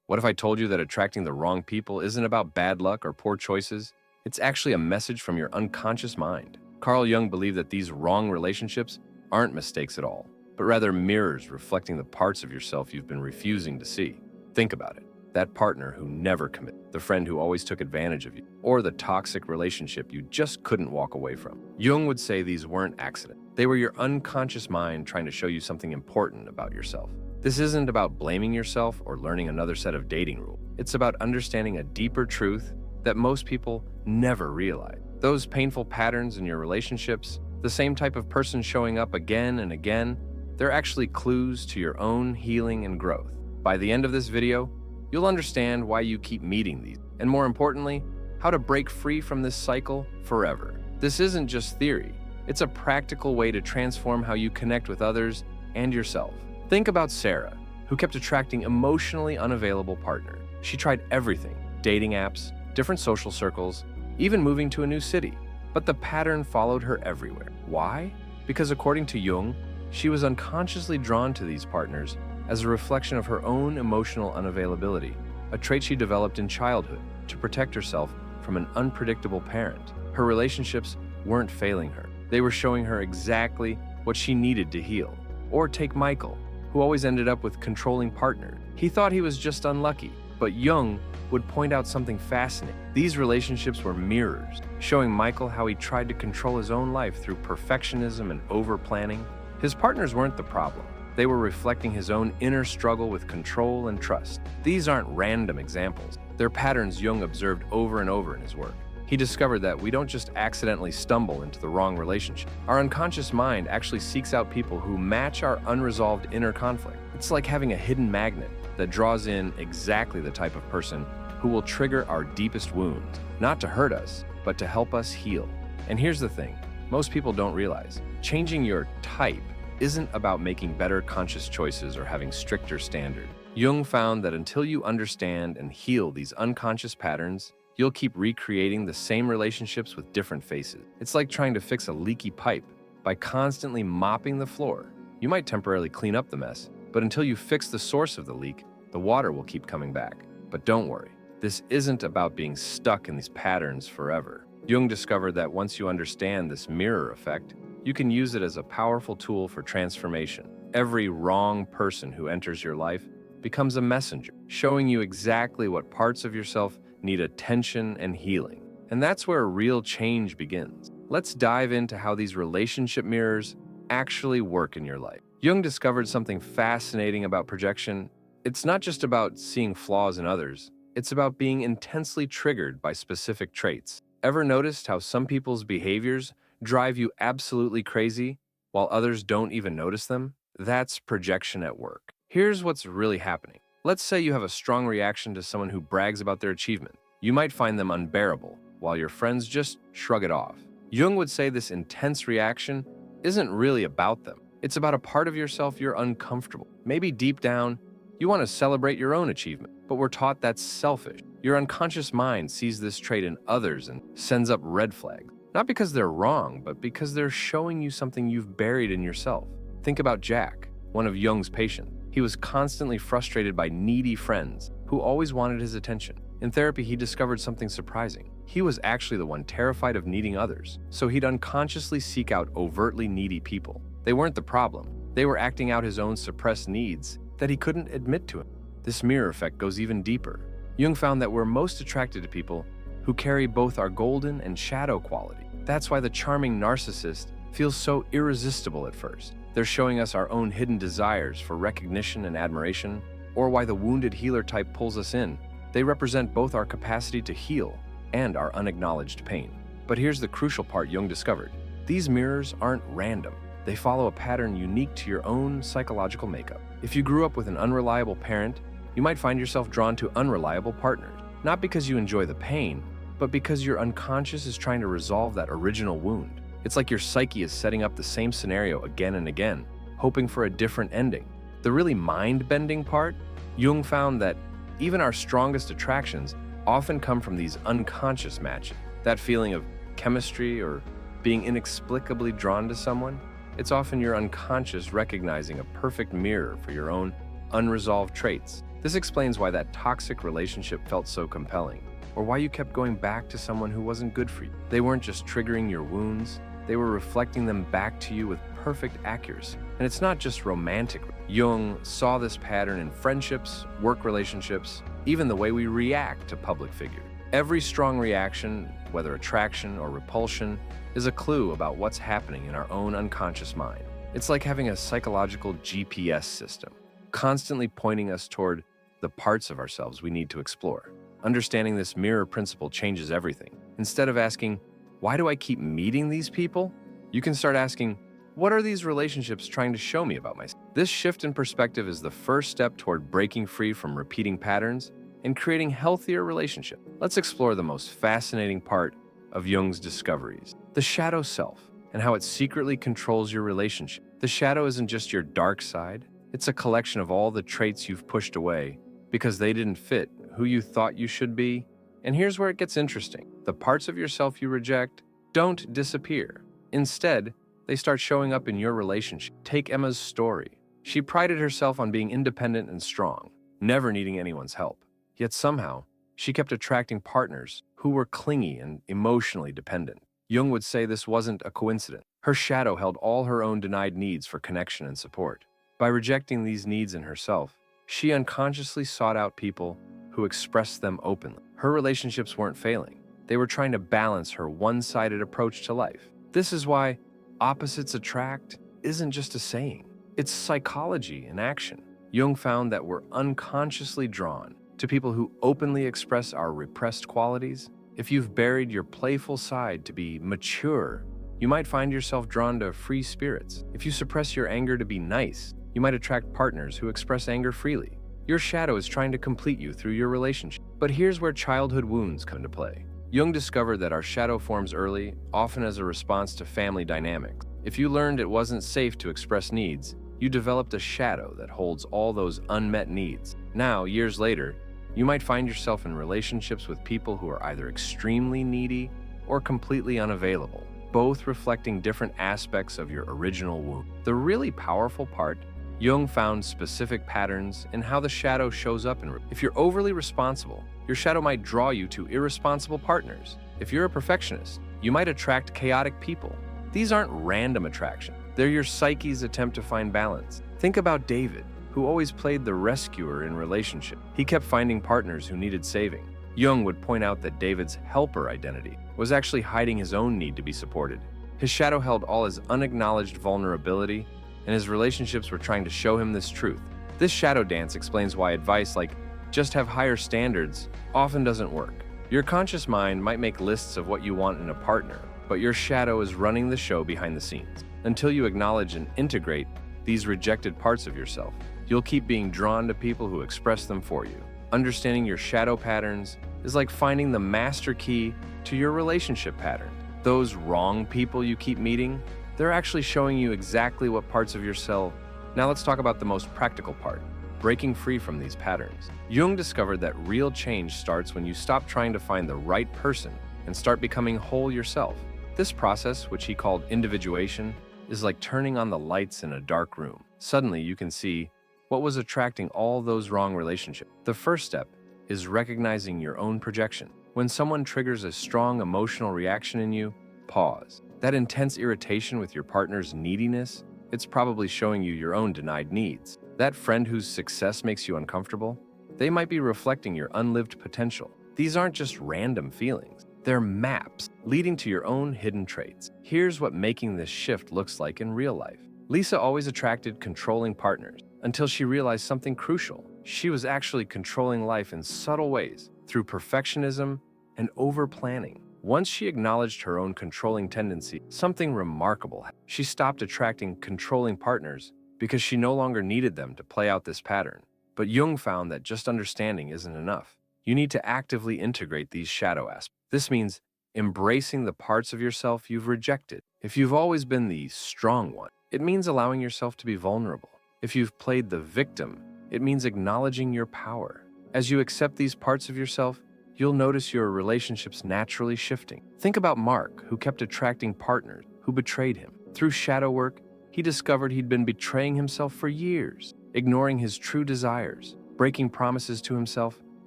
What if I told you that attracting the wrong people isn't about bad luck or poor choices? It's actually a message from your unconscious mind. Carl Jung believed that these wrong relationships aren't mistakes at all, but rather mirrors reflecting the parts of yourself you've been refusing to see. Think about it. That partner who never committed, the friend who always took advantage of you, or the toxic relationship you just couldn't walk away from. Jung would say these weren't accidents. They were your unconscious mind trying to show you something important about yourself. This isn't about blaming yourself or learning another set of dating rules. It's about understanding a deeper truth that most people never realize. Those painful patterns in your relationships, the same type of person showing up again and again, they're actually clues to your own healing and growth. By the end of this video, you'll understand why you keep meeting these, and more importantly, how to break free from this cycle forever. This isn't just theory. It's a practical way to transform how you connect with others and yourself. Think about Sarah, who kept attracting emotionally unavailable partners. She tried everything: dating apps, different social circles, even moving to a new city. But the pattern followed her everywhere. Why? Because according to Jung, she was unconsciously drawn to these partners as a reflection of her own emotional unavailability, a trait she developed in childhood to protect herself from an unpredictable parent. Her relationships weren't failing her. They were showing her exactly what she needed to heal. Or take Michael, who always ended up with controlling partners. He thought he was just unlucky, but Jung would point out something fascinating. These relationships were mirrors, showing Michael how he tried to control his own life through perfectionism and over-planning. His partners weren't the problem. They were reflecting his own inner struggle with control and trust. These aren't random examples. They're patterns Jung observed over and over in his work. He discovered that we don't just accidentally stumble into the wrong relationship. Our unconscious mind actually seeks out people who match our unresolved inner conflict. It's like having a hidden magnet that draws in exactly the type of person who will trigger our deepest wounds, not to hurt us, but to help us heal. And here's the thing, most people don't realize. Changing your type isn't about making better conscious choices or having stricter standards. Jung found that until you understand and heal these unconscious patterns, you'll keep recreating the same relationships with different faces. It's like trying to fix a leaky pipe. By constantly mopping the floor, you might temporarily clean up the mess, but until you fix the source of the leak, the water will keep coming back. But don't worry, this isn't about being stuck in these patterns forever. Jung discovered that once you understand this mirror effect, you can use it as a powerful tool for transformation. Every wrong person who enters your life becomes a messenger, showing you exactly what parts of yourself need attention and healing. And that's where real change begins. Let's dive into how these relationship mirrors actually work in your life. Jung discovered something fascinating about projection. It's not just about seeing flaws in others. It's about being intensely triggered by specific traits. Ever noticed how some people's behaviors drive you absolutely crazy while others don't even notice them? That's projection at work. Here's what's really happening. Let's say you have a strong reaction to someone who brags about their achievement. You might find them unbearable, while your friends just shrug it off. Jung would say this intense reaction isn't really about them. It's about a part of yourself you're uncomfortable. Maybe deep down, you want to celebrate your own achievement, but we're taught that's selfish. Your unconscious mind sees this trait in others and sends up red flags. Not because they're wrong, but because they're showing you something you've buried in yourself. Think about Jack, one of Jung's patients. He was constantly frustrated by needy friends who always wanted his attention. In therapy, he discovered something surprising. He was actually the one terrified of needing others, so he'd unconsciously seek out overtly needy people. They weren't the problem. They were acting out his own suppressed needs that he couldn't admit to him. This mirror effect goes even deeper. Jung found that we're most attracted to people who carry both our golden and shadow quality. That's why the charming narcissist feels so irresistible at first. They're showing us our own hidden desires for recognition and admiration, or why the wounded healer type pulls us in. They represent both our capacity to heal and our unacknowledged pain. But here's the crucial part Jung discovered. These mirrors aren't random. They follow a pattern unique to your own psychological makeup. If you grew up with an unreliable parent, you might find yourself drawn to unreliable partners. Not because you enjoy the pain, but because your unconscious is trying to resolve that original wound. It's like your psyche is setting up the same scenario again and again, hoping for a different ending. The really mind-bending part? Jung found that even our strongest attractions often come from these unconscious matches. That feeling of chemistry or being inexplicably drawn to someone, it's often your unconscious recognizing a perfect mirror for your own unresolved traits. This explains why that toxic relationship felt so compelling, or why you kept going back to someone who wasn't good for you. They weren't just triggering your wounds, they were reflecting them back to you with perfect accuracy. And it's not just romantic. Jung saw this pattern in friendships, work relationships, even the way we react to public figures. Every strong reaction, whether attraction or repulsion, is a clue about what's happening in our own unconscious mind. It's like having a psychological GPS system, constantly pointing us toward the parts of ourselves we need to explore. Understanding this mirror principle changes everything. Instead of asking, why do I keep meeting these people? You can start asking, what are these relationships trying to show me about myself? This shift in perspective is the first step toward breaking free from repeating patterns and creating healthier relationships. Let's explore the most fascinating part of Jung's discoveries, the shadow self, and how it secretly controls your relationship. The shadow isn't just your dark side, it's a collection of all the traits you've pushed away because they didn't fit who you thought you should be. And here's where it gets interesting. The parts of yourself you reject don't disappear. Instead, they start showing up in your relationship. Take Emma's story. She prided herself on being independent and strong, never needing anyone's help. Yet somehow, she kept attracting partners who were clingy and emotionally dependent. Jung would say this wasn't a coincidence. Her shadow held all her own denied needs for connection and support. By rejecting these needs in herself, she unconsciously sought out people who expressed them openly. Her relationships weren't failing. They were trying to balance her one-sided approach to life. This is why opposites attract isn't just a saying. It's psychology in action. Jung found that we're unconsciously drawn to people who openly express our repressed qualities. If you've buried your playful side to be mature, you might find yourself drawn to free spirits. If you suppress your anger to be nice, you might attract partners who express anger freely. Your shadow is trying to complete you through your relationship. But here's where childhood wounds come into play. Jung discovered that our shadow forms early, often as a response to family dynamics. If you learned it wasn't safe to express needs, you developed a shadow that holds all those unmet needs. Now, years later, you might find yourself in relationships with people who are either extremely needy or completely unavailable, both reflecting different aspects of your original wound. The really powerful part, Jung found specific patterns in how the shadow shows up. If you're overly responsible, your shadow might draw you to irresponsible partners. If you're a perfectionist, you might attract chaotic people. These aren't random attractions. They're your psyche's attempt to find balance. Think about David, who always played the rescuer in relationship. He kept finding partners who needed saving. Jung would point out that David's helper identity was actually hiding his own need to be supported. His shadow held all his unacknowledged vulnerability, and his relationships were trying to show him this truth. This shadow dance explains why advice like, just have higher standards, often doesn't work. Your conscious mind might make lists of what you want in a partner, but your shadow is running the show behind the scenes. Until you acknowledge and integrate these rejected parts of yourself, you'll keep being drawn to people who express them for you. Understanding your shadow patterns is like finding the master key to your relationship pattern. Those wrong people you keep meeting, they're actually showing you exactly what parts of yourself. Now let's talk about the most practical part, breaking free from these patterns. Jung discovered that real change starts when you stop trying to find the right person and start becoming whole yourself. This process, which he called individuation, is like turning on the lights in a dark room. Suddenly you can see what was attracting all those wrong relationships. The first step is recognizing your own projection. When someone triggers a strong emotional reaction in you, pause. That intense irritation with your partner's neediness, it's probably showing you your own denied needs. That friend whose success makes you uncomfortable, they might be reflecting your unlived potential. These aren't just random feelings. They're maps leading to your own hidden traits. Here's what making this shift looks like in real life. Lisa always attracted controlling partners until she realized something crucial. She was actually controlling life in subtle ways through perfectionism and over-planning. Once she acknowledged her own controlling tendency, something remarkable happened. She stopped attracting controlling partners because she no longer needed them to play out this pattern. But Jung found that just understanding isn't enough. You need to actively integrate these shadow aspects. This means embracing the parts of yourself you've rejected. If you've always been the strong one, it means allowing yourself to be vulnerable. If you've played the victim, it means acknowledging your power. As you accept these parts of yourself, you'll notice your relationships naturally shifting. Think about Mark, who kept attracting partners who betrayed him. Through shadow work, he discovered he'd been betraying himself for years, ignoring his true desires. breaking promises to himself,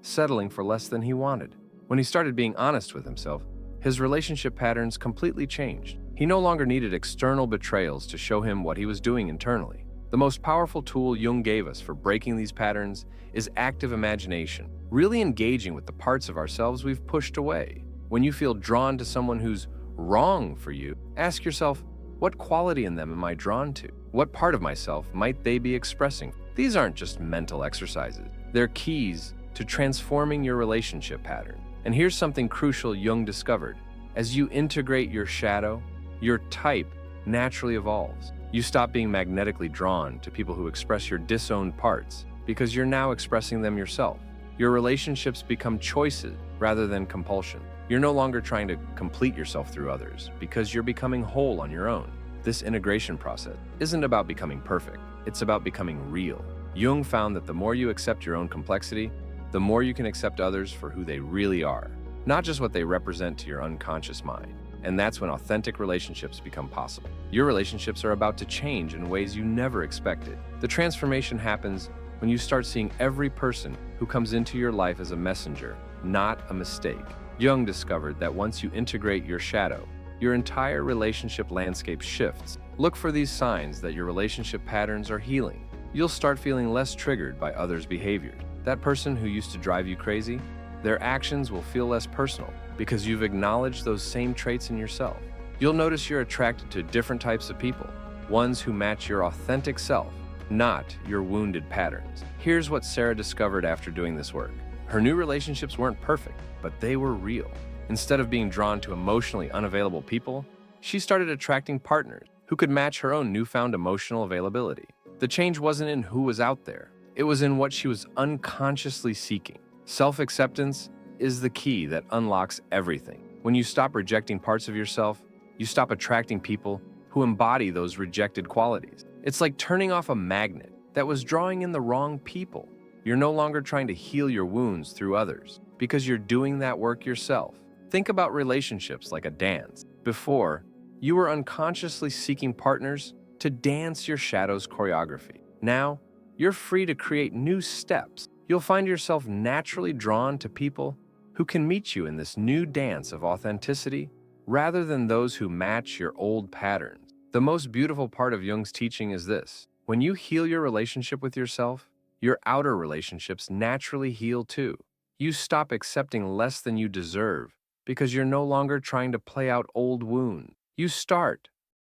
settling for less than he wanted. When he started being honest with himself, his relationship patterns completely changed. He no longer needed external betrayals to show him what he was doing internally. The most powerful tool Jung gave us for breaking these patterns is active imagination, really engaging with the parts of ourselves we've pushed away. When you feel drawn to someone who's wrong for you, ask yourself, what quality in them am I drawn to? What part of myself might they be expressing? These aren't just mental exercises. They're keys to transforming your relationship pattern. And here's something crucial Jung discovered. As you integrate your shadow, your type naturally evolves. You stop being magnetically drawn to people who express your disowned parts because you're now expressing them yourself. Your relationships become choices rather than compulsion. You're no longer trying to complete yourself through others because you're becoming whole on your own. This integration process isn't about becoming perfect. It's about becoming real. Jung found that the more you accept your own complexity, the more you can accept others for who they really are, not just what they represent to your unconscious mind. And that's when authentic relationships become possible. Your relationships are about to change in ways you never expected. The transformation happens when you start seeing every person who comes into your life as a messenger, not a mistake. Jung discovered that once you integrate your shadow, your entire relationship landscape shifts. Look for these signs that your relationship patterns are healing. You'll start feeling less triggered by others' behaviors. That person who used to drive you crazy, their actions will feel less personal because you've acknowledged those same traits in yourself. You'll notice you're attracted to different types of people, ones who match your authentic self, not your wounded patterns. Here's what Sarah discovered after doing this work. Her new relationships weren't perfect, but they were real. Instead of being drawn to emotionally unavailable people, she started attracting partners who could match her own newfound emotional availability. The change wasn't in who was out there. It was in what she was unconsciously seeking. Self-acceptance is the key that unlocks everything. When you stop rejecting parts of yourself, you stop attracting people who embody those rejected qualities. It's like turning off a magnet that was drawing in the wrong people. You're no longer trying to heal your wounds through others because you're doing that work yourself. Think about relationships like a dance. Before, you were unconsciously seeking partners to dance your shadow's choreography. Now, you're free to create new steps. You'll find yourself naturally drawn to people who can meet you in this new dance of authenticity rather than those who match your old patterns. The most beautiful part of Jung's teaching is this. When you heal your relationship with yourself, your outer relationships naturally heal too. You stop accepting less than you deserve because you're no longer trying to play out old wounds. You start